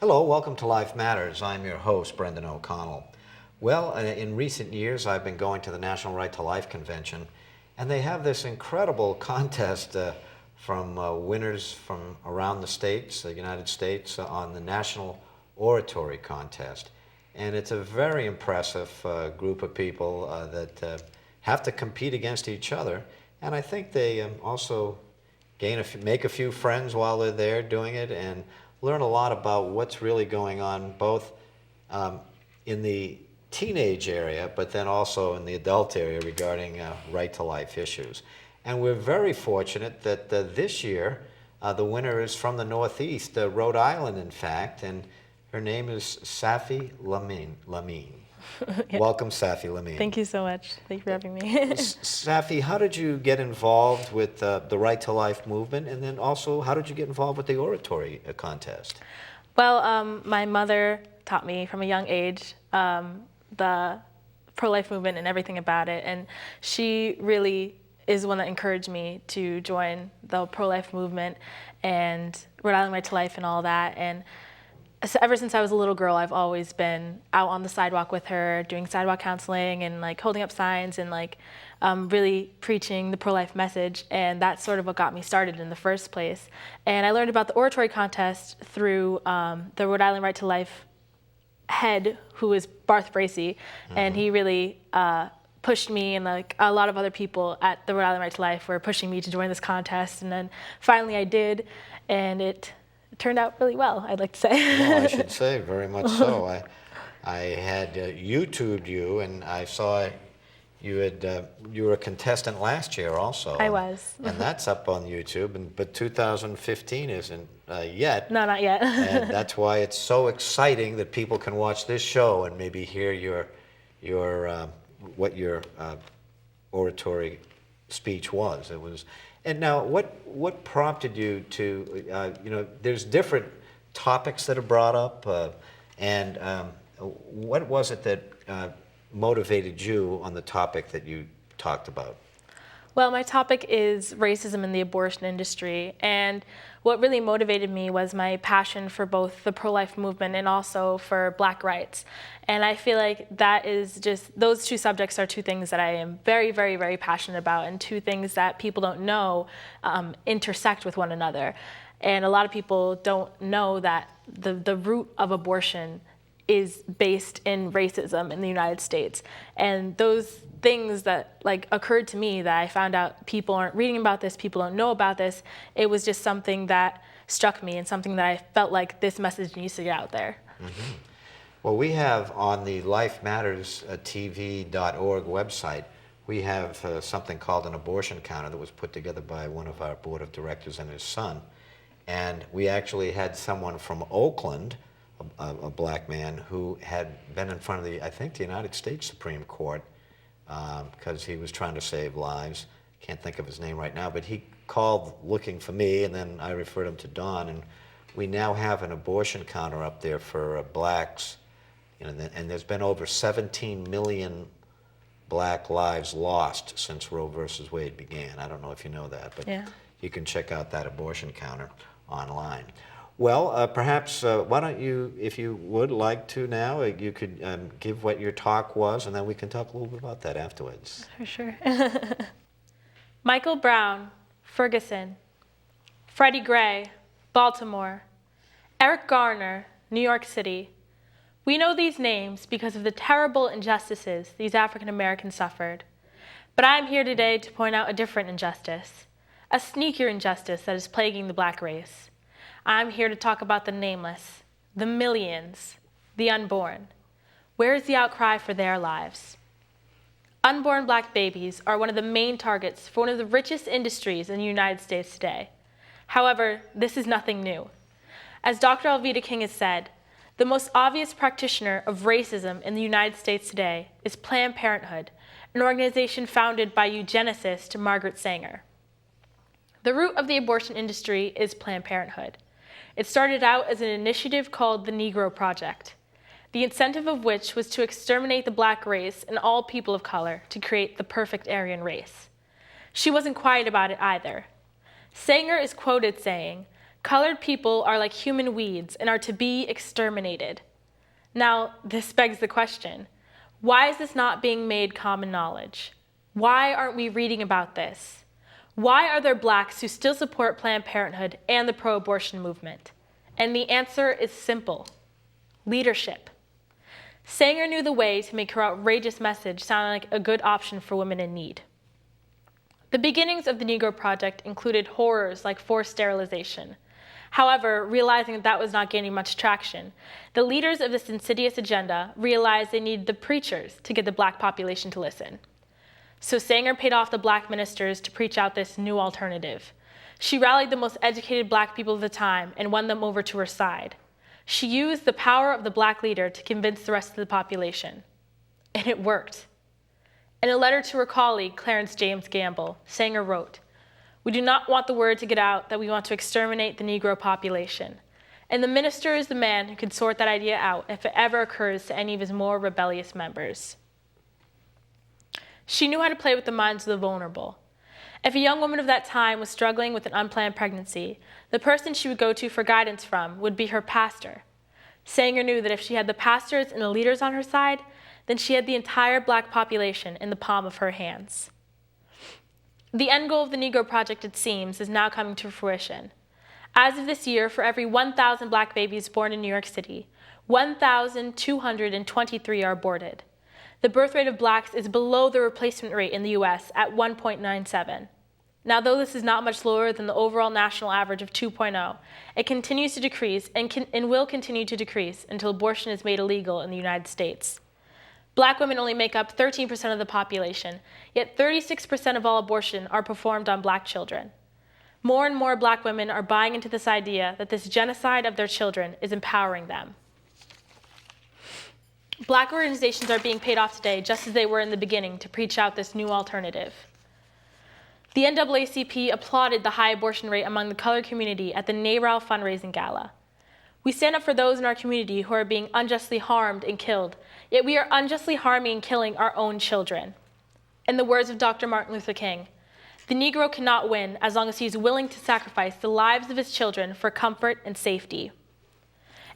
Hello, welcome to Life Matters. I'm your host, Brendan O'Connell. Well, in recent years, I've been going to the National Right to Life Convention, and they have this incredible contest from winners from around the states, the United States, on the National Oratory Contest. And it's a very impressive group of people that have to compete against each other. And I think they also make a few friends while they're there doing it and learn a lot about what's really going on both in the teenage area, but then also in the adult area regarding right to life issues. And we're very fortunate that this year the winner is from the Northeast, Rhode Island, in fact, and her name is Safie Lamin. Yeah. Welcome, Safie Lamin. Thank you so much. Thank you for having me. Safie, how did you get involved with the Right to Life movement, and then also how did you get involved with the oratory contest? Well, my mother taught me from a young age the pro-life movement and everything about it, and she really is the one that encouraged me to join the pro-life movement and Rhode Island Right to Life and all that. And so ever since I was a little girl, I've always been out on the sidewalk with her, doing sidewalk counseling and like holding up signs and like really preaching the pro-life message. And that's sort of what got me started in the first place. And I learned about the oratory contest through the Rhode Island Right to Life head, who is Barth Bracey, and he really pushed me, and like a lot of other people at the Rhode Island Right to Life were pushing me to join this contest. And then finally I did, and it turned out really well, I'd like to say. Well, I should say, very much so. I had YouTubed you, and I saw you were a contestant last year also. I was. And that's up on YouTube, but 2015 isn't yet. No, not yet. And that's why it's so exciting that people can watch this show and maybe hear what your oratory speech was. It was. And now, what prompted you to, there's different topics that are brought up, and what was it that motivated you on the topic that you talked about? Well, my topic is racism in the abortion industry, and what really motivated me was my passion for both the pro-life movement and also for Black rights. And I feel like that is just, those two subjects are two things that I am very, very, very passionate about, and two things that people don't know intersect with one another. And a lot of people don't know that the root of abortion is based in racism in the United States. And those things that like occurred to me that I found out people aren't reading about this, people don't know about this, it was just something that struck me and something that I felt like this message needs to get out there. Mm-hmm. Well, we have on the lifematterstv.org website, we have something called an abortion counter that was put together by one of our board of directors and his son. And we actually had someone from Oakland, a Black man, who had been in front of the United States Supreme Court because he was trying to save lives. Can't think of his name right now, but he called looking for me, and then I referred him to Don, and we now have an abortion counter up there for blacks, and there's been over 17 million Black lives lost since Roe versus Wade began. I don't know if you know that, but yeah. You can check out that abortion counter online. Well, perhaps why don't you, if you would like to now, you could give what your talk was, and then we can talk a little bit about that afterwards. For sure. Michael Brown, Ferguson. Freddie Gray, Baltimore. Eric Garner, New York City. We know these names because of the terrible injustices these African Americans suffered. But I am here today to point out a different injustice, a sneakier injustice that is plaguing the Black race. I'm here to talk about the nameless, the millions, the unborn. Where is the outcry for their lives? Unborn Black babies are one of the main targets for one of the richest industries in the United States today. However, this is nothing new. As Dr. Alveda King has said, the most obvious practitioner of racism in the United States today is Planned Parenthood, an organization founded by eugenicist Margaret Sanger. The root of the abortion industry is Planned Parenthood. It started out as an initiative called the Negro Project, the incentive of which was to exterminate the Black race and all people of color to create the perfect Aryan race. She wasn't quiet about it either. Sanger is quoted saying, Colored people are like human weeds and are to be exterminated. Now, this begs the question, why is this not being made common knowledge? Why aren't we reading about this? Why are there blacks who still support Planned Parenthood and the pro-abortion movement? And the answer is simple: leadership. Sanger knew the way to make her outrageous message sound like a good option for women in need. The beginnings of the Negro Project included horrors like forced sterilization. However, realizing that was not gaining much traction, the leaders of this insidious agenda realized they needed the preachers to get the black population to listen. So Sanger paid off the black ministers to preach out this new alternative. She rallied the most educated black people of the time and won them over to her side. She used the power of the black leader to convince the rest of the population. And it worked. In a letter to her colleague, Clarence James Gamble, Sanger wrote, "We do not want the word to get out that we want to exterminate the Negro population. And the minister is the man who can sort that idea out if it ever occurs to any of his more rebellious members." She knew how to play with the minds of the vulnerable. If a young woman of that time was struggling with an unplanned pregnancy, the person she would go to for guidance from would be her pastor. Sanger knew that if she had the pastors and the leaders on her side, then she had the entire black population in the palm of her hands. The end goal of the Negro Project, it seems, is now coming to fruition. As of this year, for every 1,000 black babies born in New York City, 1,223 are aborted. The birth rate of blacks is below the replacement rate in the US at 1.97. Now, though this is not much lower than the overall national average of 2.0, it continues to decrease and will continue to decrease until abortion is made illegal in the United States. Black women only make up 13% of the population, yet 36% of all abortion are performed on black children. More and more black women are buying into this idea that this genocide of their children is empowering them. Black organizations are being paid off today, just as they were in the beginning, to preach out this new alternative. The NAACP applauded the high abortion rate among the colored community at the NARAL fundraising gala. We stand up for those in our community who are being unjustly harmed and killed, yet we are unjustly harming and killing our own children. In the words of Dr. Martin Luther King, "The Negro cannot win as long as he is willing to sacrifice the lives of his children for comfort and safety."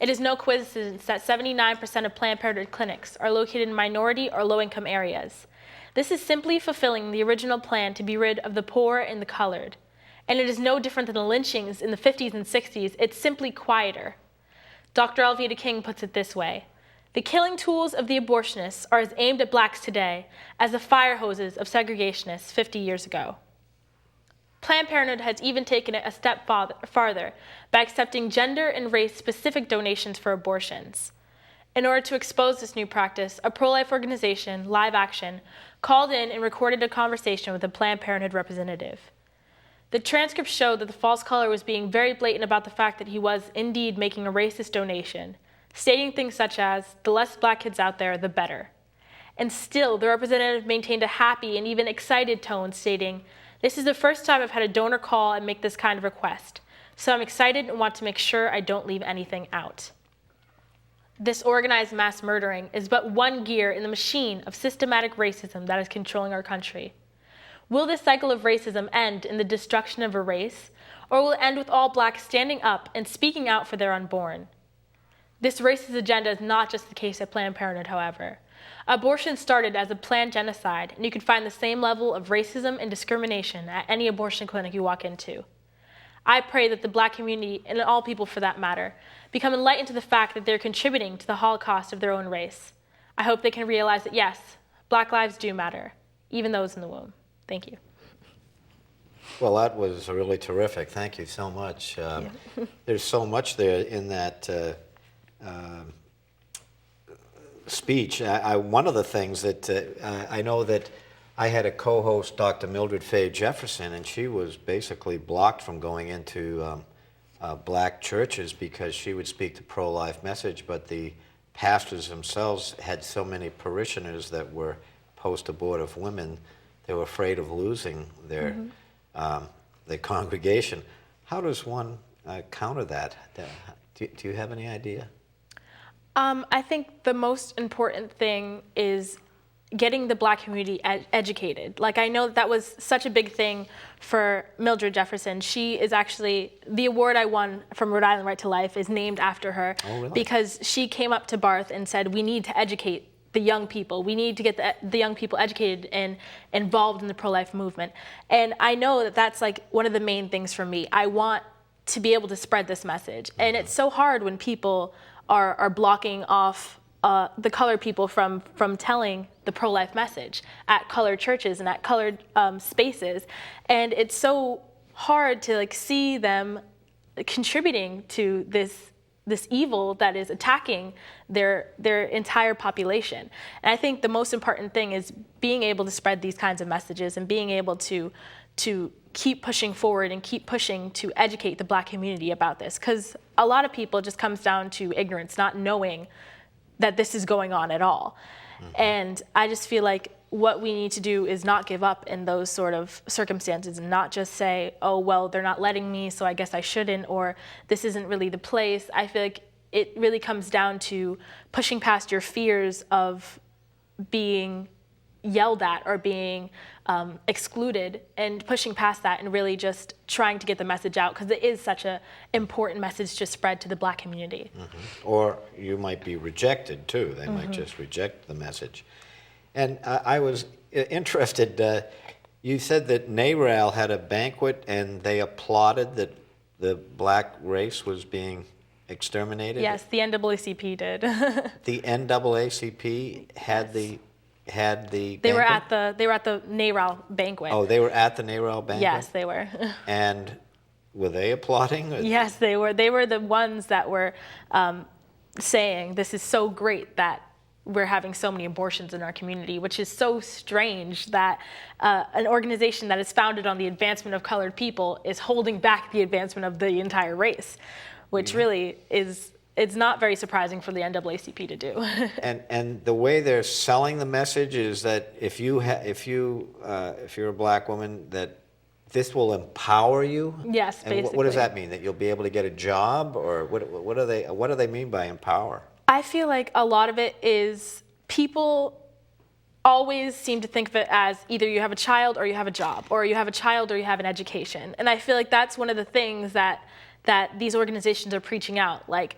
It is no coincidence that 79% of Planned Parenthood clinics are located in minority or low-income areas. This is simply fulfilling the original plan to be rid of the poor and the colored. And it is no different than the lynchings in the 50s and 60s, it's simply quieter. Dr. Alveda King puts it this way: "The killing tools of the abortionists are as aimed at blacks today as the fire hoses of segregationists 50 years ago." Planned Parenthood has even taken it a step farther by accepting gender and race-specific donations for abortions. In order to expose this new practice, a pro-life organization, Live Action, called in and recorded a conversation with a Planned Parenthood representative. The transcript showed that the false caller was being very blatant about the fact that he was indeed making a racist donation, stating things such as, "The less black kids out there, the better." And still, the representative maintained a happy and even excited tone, stating, "This is the first time I've had a donor call and make this kind of request, so I'm excited and want to make sure I don't leave anything out." This organized mass murdering is but one gear in the machine of systematic racism that is controlling our country. Will this cycle of racism end in the destruction of a race, or will it end with all blacks standing up and speaking out for their unborn? This racist agenda is not just the case at Planned Parenthood, however. Abortion started as a planned genocide, and you can find the same level of racism and discrimination at any abortion clinic you walk into. I pray that the black community, and all people for that matter, become enlightened to the fact that they're contributing to the Holocaust of their own race. I hope they can realize that, yes, black lives do matter, even those in the womb. Thank you. Well, that was really terrific. Thank you so much. There's so much there in that speech. One of the things that I know that I had a co-host, Dr. Mildred Fay Jefferson, and she was basically blocked from going into black churches because she would speak the pro-life message, but the pastors themselves had so many parishioners that were post-abortive women, they were afraid of losing their congregation. How does one counter that? Do you have any idea? I think the most important thing is getting the Black community educated. Like, I know that was such a big thing for Mildred Jefferson. She is actually, the award I won from Rhode Island Right to Life is named after her. Oh, really? Because she came up to Barth and said, we need to educate the young people. We need to get the young people educated and involved in the pro-life movement. And I know that that's like one of the main things for me. I want to be able to spread this message. And it's so hard when people are blocking off the colored people from telling the pro-life message at colored churches and at colored spaces. And it's so hard to like see them contributing to this evil that is attacking their entire population. And I think the most important thing is being able to spread these kinds of messages and being able to keep pushing forward and keep pushing to educate the Black community about this. Because a lot of people, it just comes down to ignorance, not knowing that this is going on at all. And I just feel like what we need to do is not give up in those sort of circumstances and not just say, oh, well, they're not letting me, so I guess I shouldn't, or this isn't really the place. I feel like it really comes down to pushing past your fears of being yelled at or being excluded, and pushing past that and really just trying to get the message out, because it is such an important message to spread to the Black community. Or you might be rejected too. They might just reject the message. And I was interested, you said that NARAL had a banquet and they applauded that the Black race was being exterminated? Yes, the NAACP did. The NAACP had Yes. the They were banquet? at the NARAL banquet. Oh, they were at the NARAL banquet? Yes, they were. And were they applauding? Yes, they were. They were the ones that were saying, this is so great that we're having so many abortions in our community, which is so strange that an organization that is founded on the advancement of colored people is holding back the advancement of the entire race, which really is, it's not very surprising for the NAACP to do. And the way they're selling the message is that if you're a Black woman, that this will empower you. Yes, and basically. what does that mean? That you'll be able to get a job, or what do they mean by empower? I feel like a lot of it is people always seem to think of it as either you have a child or you have a job, or you have a child or you have an education. And I feel like that's one of the things that these organizations are preaching out. Like,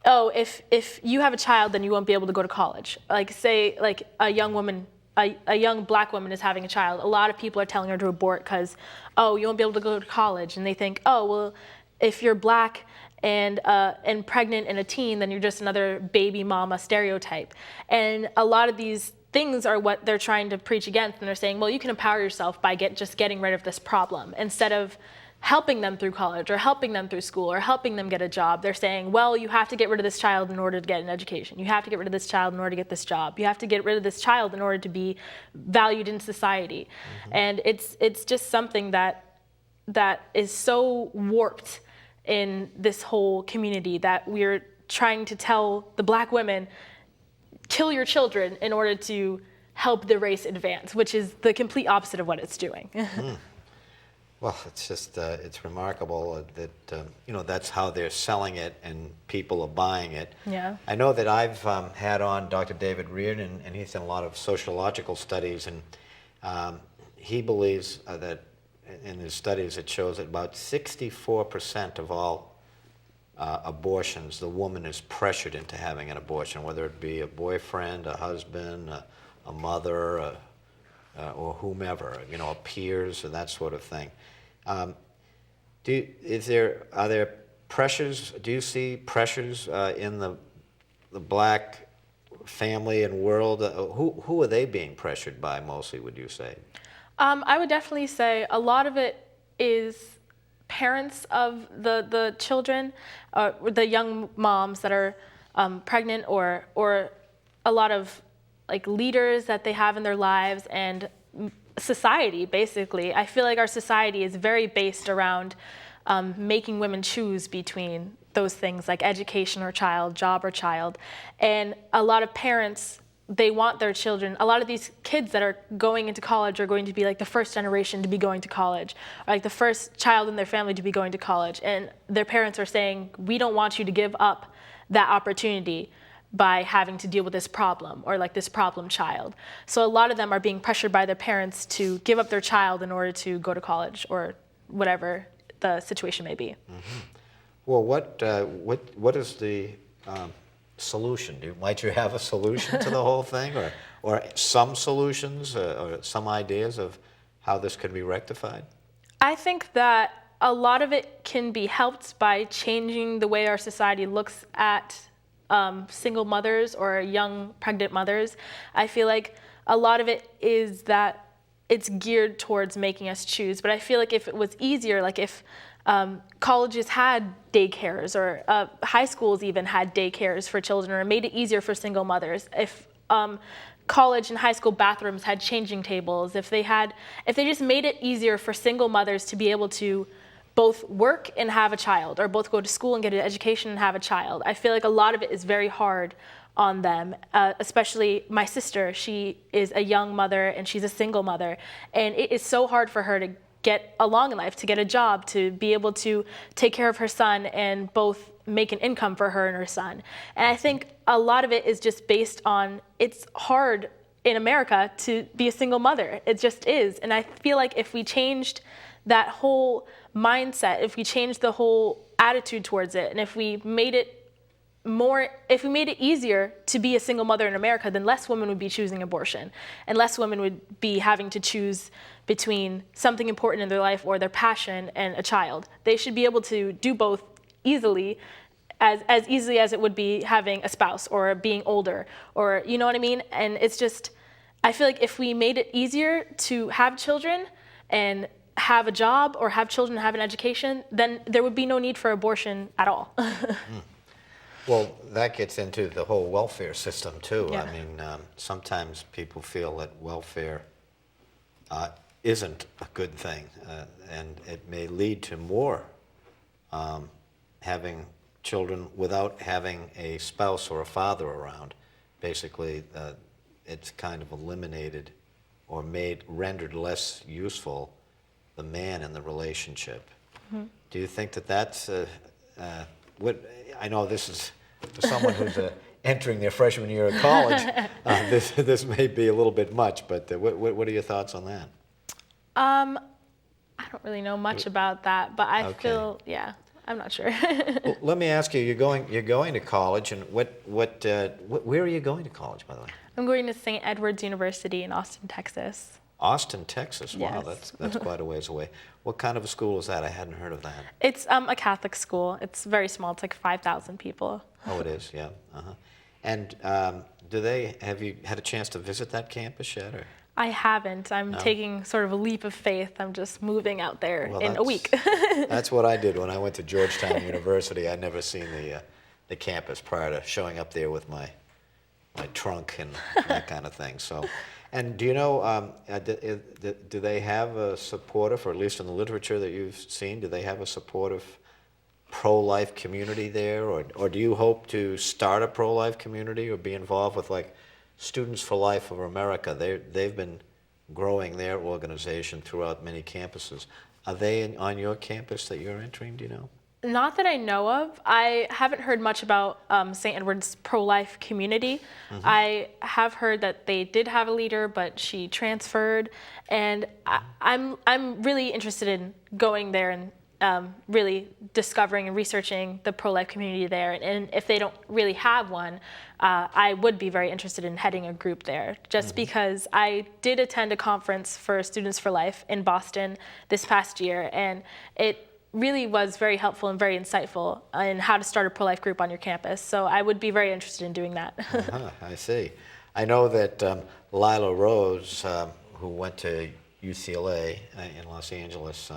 oh, if you have a child, then you won't be able to go to college. Like, say, like a young woman, a young Black woman is having a child. A lot of people are telling her to abort because, oh, you won't be able to go to college. And they think, oh, well, if you're Black and pregnant and a teen, then you're just another baby mama stereotype. And a lot of these things are what they're trying to preach against. And they're saying, well, you can empower yourself by just getting rid of this problem, instead of helping them through college or helping them through school or helping them get a job. They're saying, well, you have to get rid of this child in order to get an education. You have to get rid of this child in order to get this job. You have to get rid of this child in order to be valued in society. And it's just something that is so warped in this whole community, that we're trying to tell the Black women, kill your children in order to help the race advance, which is the complete opposite of what it's doing. Well, it's just, it's remarkable that, that's how they're selling it and people are buying it. Yeah. I know that I've had on Dr. David Reardon, and he's done a lot of sociological studies, and he believes that in his studies it shows that about 64% of all abortions, the woman is pressured into having an abortion, whether it be a boyfriend, a husband, a mother, or whomever, peers, and that sort of thing. Are there pressures? Do you see pressures in the Black family and world? Who are they being pressured by mostly, would you say? I would definitely say a lot of it is parents of the children, the young moms that are pregnant, or a lot of like leaders that they have in their lives, and society, basically. I feel like our society is very based around making women choose between those things like education or child, job or child. And a lot of parents, they want their children, a lot of these kids that are going into college are going to be like the first generation to be going to college, or like the first child in their family to be going to college. And their parents are saying, we don't want you to give up that opportunity, by having to deal with this problem or like this problem child. So a lot of them are being pressured by their parents to give up their child in order to go to college or whatever the situation may be. Mm-hmm. Well, what is the solution? Might you have a solution to the whole thing, or some solutions or some ideas of how this could be rectified? I think that a lot of it can be helped by changing the way our society looks at single mothers or young pregnant mothers. I feel like a lot of it is that it's geared towards making us choose. But I feel like if it was easier, like if colleges had daycares or high schools even had daycares for children or made it easier for single mothers, if college and high school bathrooms had changing tables, if they just made it easier for single mothers to be able to both work and have a child, or both go to school and get an education and have a child. I feel like a lot of it is very hard on them, especially my sister. She is a young mother and she's a single mother, and it is so hard for her to get along in life, to get a job, to be able to take care of her son and both make an income for her and her son. And I think a lot of it is just based on, it's hard in America to be a single mother. It just is. And I feel like if we changed that whole mindset, if we changed the whole attitude towards it, and if we made it easier to be a single mother in America, then less women would be choosing abortion, and less women would be having to choose between something important in their life or their passion and a child. They should be able to do both easily, as easily as it would be having a spouse or being older, or you know what I mean? And it's just, I feel like if we made it easier to have children and have a job or have children and have an education, then there would be no need for abortion at all. Well, that gets into the whole welfare system too. Yeah. I mean, sometimes people feel that welfare isn't a good thing, and it may lead to more having children without having a spouse or a father around. Basically, it's kind of eliminated or rendered less useful the man in the relationship. Mm-hmm. Do you think that that's I know this is for someone who's entering their freshman year of college. This may be a little bit much, but what are your thoughts on that? I don't really know much about that, but I Okay. feel, yeah, I'm not sure. Well, let me ask you. You're going to college, and where are you going to college, by the way? I'm going to St. Edward's University in Austin, Texas. Austin, Texas. Wow, Yes. that's quite a ways away. What kind of a school is that? I hadn't heard of that. It's a Catholic school. It's very small. It's like 5,000 people. Oh, it is. Yeah. Uh-huh. And have you had a chance to visit that campus yet? Or? I haven't. I'm No? taking sort of a leap of faith. I'm just moving out there Well, in a week. That's what I did when I went to Georgetown University. I'd never seen the campus prior to showing up there with my trunk and that kind of thing. So, and do you know, do they have a supportive, or at least in the literature that you've seen, do they have a supportive pro-life community there, or do you hope to start a pro-life community or be involved with like Students for Life of America? They've been growing their organization throughout many campuses. Are they on your campus that you're entering? Do you know? Not that I know of. I haven't heard much about St. Edward's pro-life community. Mm-hmm. I have heard that they did have a leader, but she transferred. And I'm really interested in going there and really discovering and researching the pro-life community there. And if they don't really have one, I would be very interested in heading a group there, just mm-hmm. because I did attend a conference for Students for Life in Boston this past year, and it really was very helpful and very insightful in how to start a pro-life group on your campus. So I would be very interested in doing that. Uh-huh, I see. I know that Lila Rose, who went to UCLA in Los Angeles,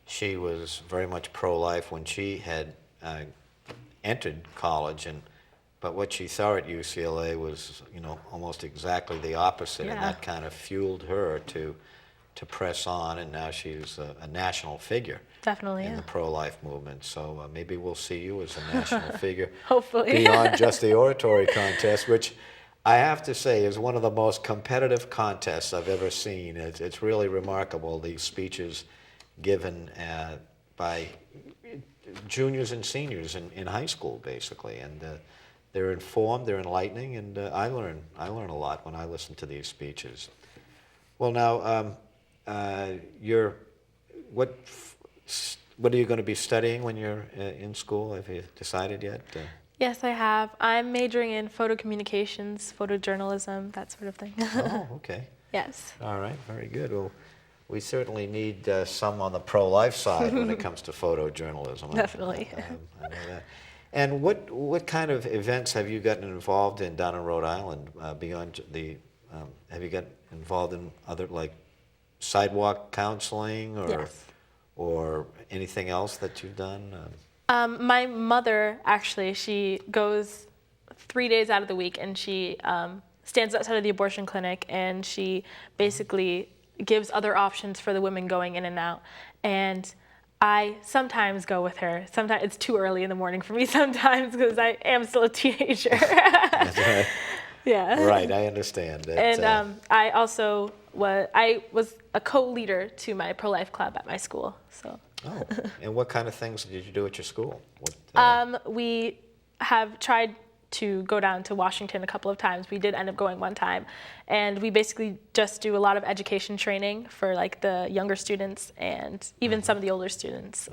she was very much pro-life when she had entered college, but what she saw at UCLA was, almost exactly the opposite, Yeah. and that kind of fueled her to press on, and now she's a national figure. Definitely, in yeah. the pro-life movement. So maybe we'll see you as a national figure. Hopefully. Beyond just the oratory contest, which I have to say is one of the most competitive contests I've ever seen. It's really remarkable, these speeches given by juniors and seniors in high school, basically. And they're informed, they're enlightening, and I learn a lot when I listen to these speeches. Well, now, you're what what are you going to be studying when you're in school? Have you decided yet? Yes, I have. I'm majoring in photo communications, photojournalism, that sort of thing. Oh, okay. Yes. All right, very good. Well, we certainly need some on the pro-life side when it comes to photojournalism. Definitely. I know that. And what kind of events have you gotten involved in down in Rhode Island beyond the? Have you gotten involved in other like sidewalk counseling or anything else that you've done? My mother, actually, she goes 3 days out of the week and she stands outside of the abortion clinic and she basically gives other options for the women going in and out. And I sometimes go with her. Sometimes it's too early in the morning for me sometimes because I am still a teenager. That's right. Yeah. Right, I understand. And I also was a co-leader to my pro-life club at my school. So. Oh, and what kind of things did you do at your school? We have tried to go down to Washington a couple of times. We did end up going one time, and we basically just do a lot of education training for like the younger students and even some of the older students.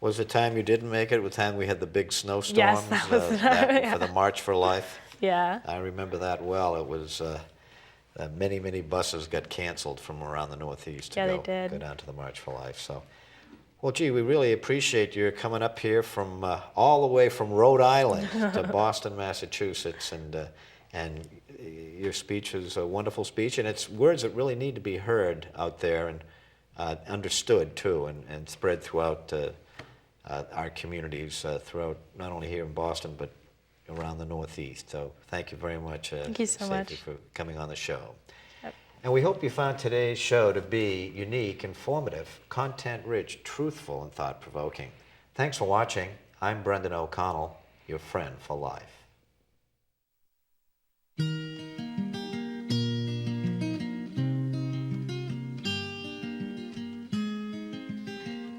Was the time you didn't make it the time we had the big snowstorms? Yes, that was yeah. For the March for Life? Yeah. I remember that well. It was many buses got canceled from around the Northeast to go down to the March for Life. So, well, gee, we really appreciate your coming up here from all the way from Rhode Island to Boston, Massachusetts, and your speech was a wonderful speech, and it's words that really need to be heard out there and understood too, and spread throughout our communities, throughout not only here in Boston but around the Northeast. So, thank you very much, thank you so much for coming on the show. And we hope you found today's show to be unique, informative, content-rich, truthful, and thought-provoking. Thanks for watching. I'm Brendan O'Connell, your friend for life.